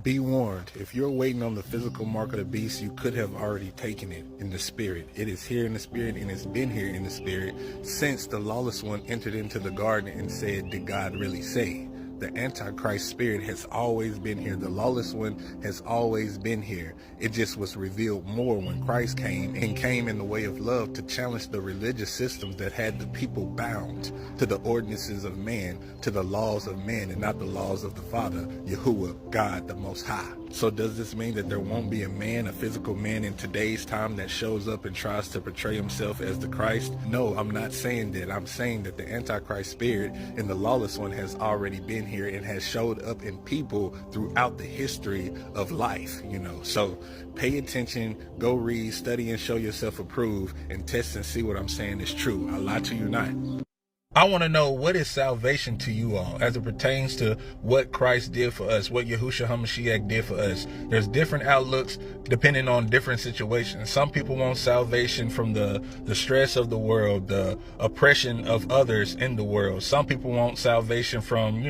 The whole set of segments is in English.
Be warned, if you're waiting on the physical mark of the beast, you could have already taken it in the spirit. It is here in the spirit, and it's been here in the spirit since the lawless one entered into the garden and said, did God really say? The Antichrist spirit has always been here. The lawless one has always been here. It just was revealed more when Christ came, and came in the way of love to challenge the religious systems that had the people bound to the ordinances of man, to the laws of man, and not the laws of the Father, Yahuwah, God the Most High. So does this mean that there won't be a man, a physical man in today's time that shows up and tries to portray himself as the Christ? No, I'm not saying that. I'm saying that the Antichrist spirit and the lawless one has already been here and has showed up in people throughout the history of life, So pay attention, go read, study, and show yourself approved, and test and see what I'm saying is true. I lie to you not. I want to know, what is salvation to you all as it pertains to what Christ did for us, what Yahushua HaMashiach did for us. There's different outlooks depending on different situations. Some people want salvation from the stress of the world, the oppression of others in the world. Some people want salvation from,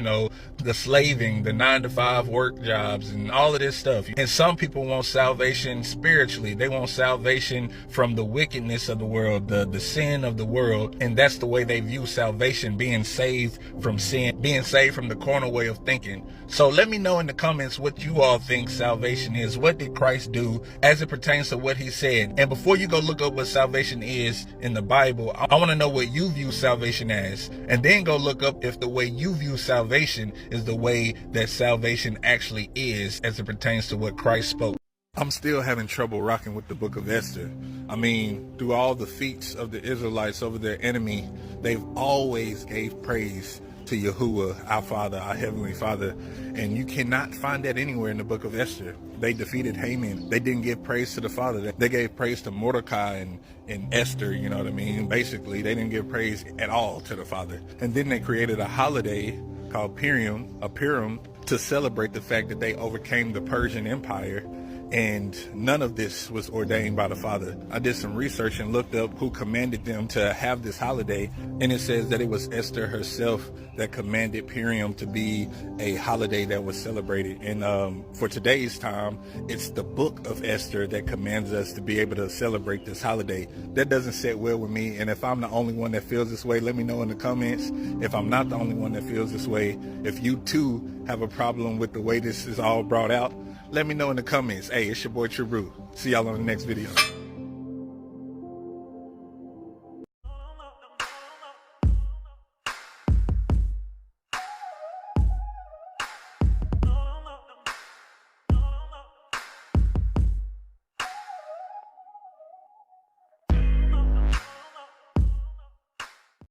the slaving, the 9-to-5 work jobs and all of this stuff. And some people want salvation spiritually. They want salvation from the wickedness of the world, the sin of the world. And that's the way they view salvation, being saved from sin, being saved from the carnal way of thinking. So let me know in the comments what you all think salvation is. What did Christ do as it pertains to what he said? And before you go look up what salvation is in the Bible, I want to know what you view salvation as. And then go look up if the way you view salvation is the way that salvation actually is as it pertains to what Christ spoke. I'm still having trouble rocking with the book of Esther. I mean, through all the feats of the Israelites over their enemy, they've always gave praise to Yahuwah, our Father, our Heavenly Father. And you cannot find that anywhere in the book of Esther. They defeated Haman. They didn't give praise to the Father. They gave praise to Mordecai and Esther, you know what I mean? Basically, they didn't give praise at all to the Father. And then they created a holiday called Purim, to celebrate the fact that they overcame the Persian Empire. And none of this was ordained by the Father. I did some research and looked up who commanded them to have this holiday, and it says that it was Esther herself that commanded Purim to be a holiday that was celebrated. And for today's time, it's the book of Esther that commands us to be able to celebrate this holiday. That doesn't sit well with me, and if I'm the only one that feels this way, let me know in the comments. If I'm not the only one that feels this way, if you too have a problem with the way this is all brought out, let me know in the comments. Hey, it's your boy True Brew. See y'all on the next video.